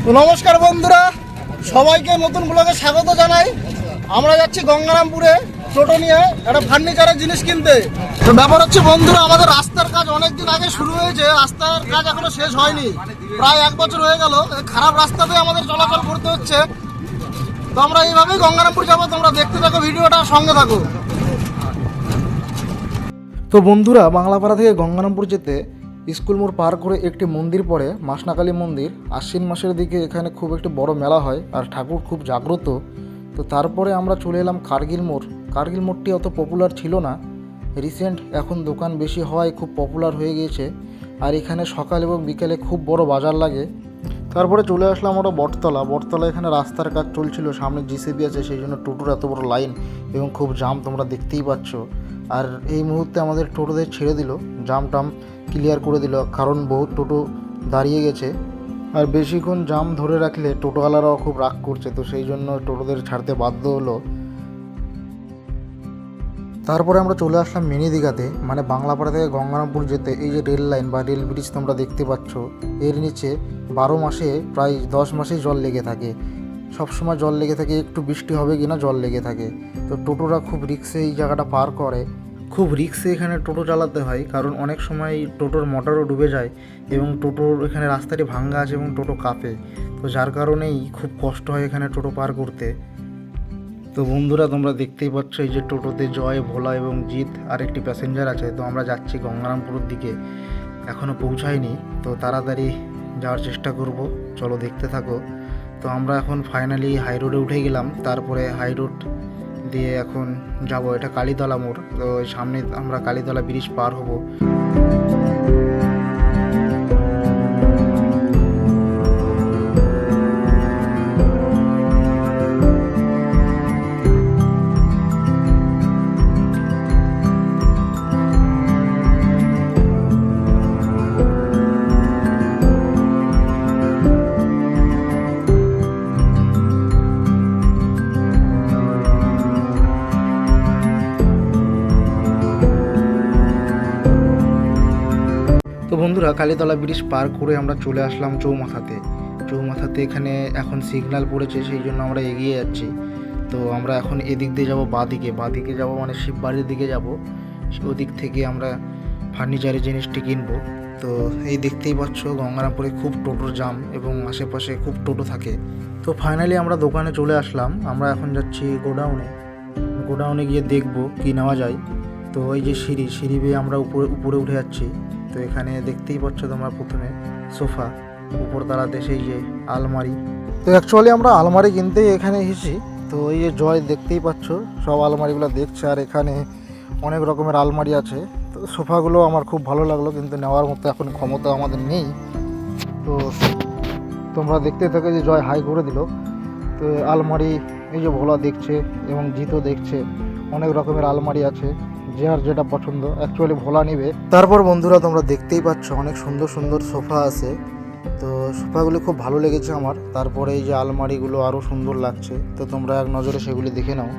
তো নমস্কার বন্ধুরা, সবাইকে নতুন ব্লগে স্বাগত জানাই। আমরা যাচ্ছি গঙ্গারামপুরে টোটো নিয়ে একটা ফার্নিচারের জিনিস কিনতে। তো ব্যাপার হচ্ছে বন্ধুরা, আমাদের রাস্তার কাজ অনেকদিন আগে শুরু হয়েছে, রাস্তার কাজ এখনো শেষ হয়নি, প্রায় 1 বছর হয়ে গেল। খারাপ রাস্তাতে আমাদের চলাচল করতে হচ্ছে। তো আমরা এইভাবেই গঙ্গারামপুর যাবো, তোমরা দেখতে থাকো ভিডিওটা, সঙ্গে থাকো। তো বন্ধুরা, বাংলাপাড়া থেকে গঙ্গারামপুর যেতে স্কুল মোড় পার করে একটি মন্দির পড়ে, মাসনাকালী মন্দির। আশ্বিন মাসের দিকে এখানে খুব একটি বড় মেলা হয় আর ঠাকুর খুব জাগ্রত। তো তারপরে আমরা চলে এলাম কার্গিল মোড়। কার্গিল মোড়টি অত পপুলার ছিল না, রিসেন্ট এখন দোকান বেশি হওয়ায় খুব পপুলার হয়ে গিয়েছে। আর এখানে সকাল এবং বিকেলে খুব বড় বাজার লাগে। তারপরে চলে আসলাম আমরা বটতলা। এখানে রাস্তার কাজ চলছিল, সামনে জিসিবি আছে, সেই জন্য টোটোর এত বড় লাইন এবং খুব জাম, তোমরা দেখতেই পাচ্ছ। আর এই মুহূর্তে আমাদের টোটোদের ছেড়ে দিল, জাম টাম ক্লিয়ার করে দিল, কারণ বহুত টোটো দাঁড়িয়ে গেছে। আর বেশিক্ষণ জাম ধরে রাখলে টোটোওয়ালারাও খুব রাগ করছে, তো সেই জন্য টোটোদের ছাড়তে বাধ্য হলো। তারপরে আমরা চলে আসলাম মিনি দীঘাতে, মানে বাংলাপাড়া থেকে গঙ্গারামপুর যেতে এই যে রেল লাইন বা রেল ব্রিজ তোমরা দেখতে পাচ্ছ, এর নিচে 12 মাসে প্রায় 10 মাসেই জল লেগে থাকে। সবসময় জল লেগে থাকে, একটু বৃষ্টি হবে কিনা জল লেগে থাকে। তো টোটোরা খুব রিক্সে এই জায়গাটা পার করে, খুব রিক্সে এখানে টোটো চালাতে হয়, কারণ অনেক সময় টোটোর মোটরও ডুবে যায় এবং টোটোর এখানে রাস্তাটি ভাঙ্গা আছে এবং টোটো কাঁপে। তো যার কারণেই খুব কষ্ট হয় এখানে টোটো পার করতে। তো বন্ধুরা, তোমরা দেখতেই পাচ্ছ এই যে টোটোতে জয়, ভোলা এবং জিৎ আর একটি প্যাসেঞ্জার আছে। তো আমরা যাচ্ছি গঙ্গারামপুরের দিকে, এখনও পৌঁছায়নি, তো তাড়াতাড়ি যাওয়ার চেষ্টা করব, চলো দেখতে থাকো। তো আমরা এখন ফাইনালি হাই রোডে উঠে গেলাম, তারপরে হাই রোড দিয়ে এখন যাব এটা কালীতলা মোড়। তো সামনে আমরা কালীতলা ব্রিজ পার হব। তো বন্ধুরা, কালীতলা ব্রিজ পার করে আমরা চলে আসলাম চৌমাথাতে এখানে এখন সিগন্যাল পড়েছে, সেই জন্য আমরা এগিয়ে যাচ্ছি। তো আমরা এখন এদিক দিয়ে যাব, বাঁদিকে যাব মানে শিববাড়ির দিকে যাব। ওদিক থেকে আমরা ফার্নিচারের জিনিসটি কিনবো। তো এই দেখতেই পাচ্ছ গঙ্গারামপুরে খুব টোটোর জাম এবং আশেপাশে খুব টোটো থাকে। তো ফাইনালি আমরা দোকানে চলে আসলাম। আমরা এখন যাচ্ছি গোডাউনে গিয়ে দেখব কি নেওয়া যায়। তো ওই যে সিঁড়ি বেয়ে আমরা উপরে উঠে যাচ্ছি। তো এখানে দেখতেই পাচ্ছ তোমরা, প্রথমে সোফা, উপর তালাতে সেই যে আলমারি। তো অ্যাকচুয়ালি আমরা আলমারি কিনতেই এখানে এসেছি। তো এই যে জয় দেখতেই পাচ্ছ সব আলমারিগুলো দেখছে, আর এখানে অনেক রকমের আলমারি আছে। তো সোফাগুলো আমার খুব ভালো লাগলো, কিন্তু নেওয়ার মতো এখন ক্ষমতা আমাদের নেই। তো তোমরা দেখতে থাকো যে জয় হাই করে দিল। তো আলমারি এই যে ভোলা দেখছে এবং জিতও দেখছে, অনেক রকমের আলমারি আছে, যার যেটা পছন্দ। অ্যাকচুয়ালি ভোলা নিবে। তারপর বন্ধুরা, তোমরা দেখতেই পাচ্ছ অনেক সুন্দর সুন্দর সোফা আছে। তো সোফাগুলি খুব ভালো লেগেছে আমার। তারপরে এই যে আলমারিগুলো আরও সুন্দর লাগছে, তো তোমরা এক নজরে সেগুলি দেখে নাও।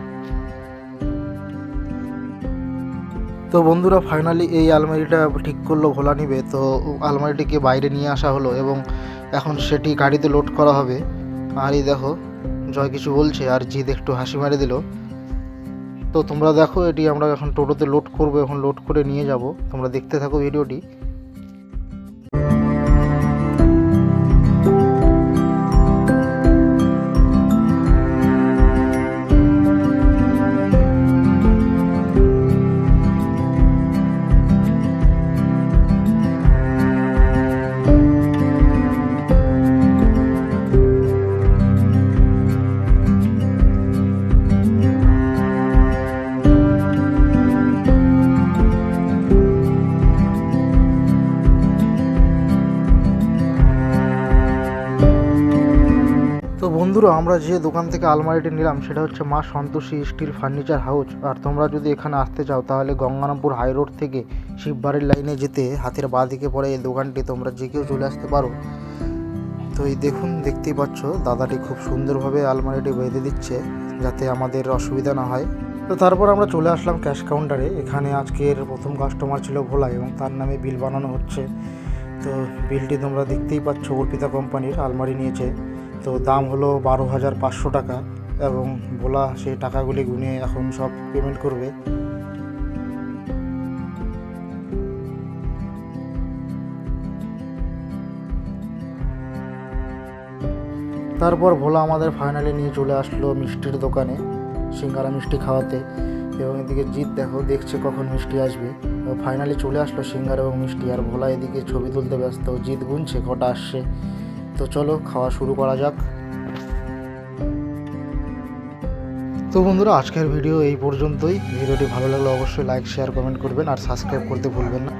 তো বন্ধুরা, ফাইনালি এই আলমারিটা ঠিক করলো ভোলা নিবে। তো আলমারিটিকে বাইরে নিয়ে আসা হলো এবং এখন সেটি গাড়িতে লোড করা হবে। আর এই দেখো জয় কিছু বলছে আর জিৎ একটু হাসি মারে দিল। তো তোমরা দেখো, এটি আমরা এখন টোটোতে লোড করবো, এখন লোড করে নিয়ে যাব। তোমরা দেখতে থাকো ভিডিওটি। তো বন্ধুরা, আমরা যে দোকান থেকে আলমারিটি নিলাম সেটা হচ্ছে মা সন্তোষী স্টিল ফার্নিচার হাউস। আর তোমরা যদি এখানে আসতে চাও তাহলে গঙ্গারামপুর হাই রোড থেকে শিববাড়ির লাইনে যেতে হাতের বাঁ দিকে পড়ে এই দোকানটি, তোমরা যে কেউ চলে আসতে পারো। তো এই দেখুন, দেখতেই পাচ্ছ দাদাটি খুব সুন্দরভাবে আলমারিটি বেঁধে দিচ্ছে যাতে আমাদের অসুবিধা না হয়। তো তারপর আমরা চলে আসলাম ক্যাশ কাউন্টারে। এখানে আজকের প্রথম কাস্টমার ছিল ভোলা এবং তার নামে বিল বানানো হচ্ছে। তো বিলটি তোমরা দেখতেই পাচ্ছ, অর্পিতা কোম্পানির আলমারি নিয়েছে। তো দাম হলো 12,500 টাকা এবং ভোলা সেই টাকাগুলি গুনে এখন সব পেমেন্ট করবে। তারপর ভোলা আমাদের ফাইনালি নিয়ে চলে আসলো মিষ্টির দোকানে সিঙ্গারা মিষ্টি খাওয়াতে, এবং এদিকে জিৎ দেখছে কখন মিষ্টি আসবে। ফাইনালি চলে আসলো সিঙ্গারা এবং মিষ্টি, আর ভোলা এদিকে ছবি তুলতে ব্যস্ত, জিৎ গুনছে কটা আসছে। তো চলো খাওয়া শুরু করা যাক। তো বন্ধুরা আজকের ভিডিও এই পর্যন্তই। ভিডিওটি ভালো লাগলে অবশ্যই লাইক শেয়ার কমেন্ট করবেন আর সাবস্ক্রাইব করতে ভুলবেন না।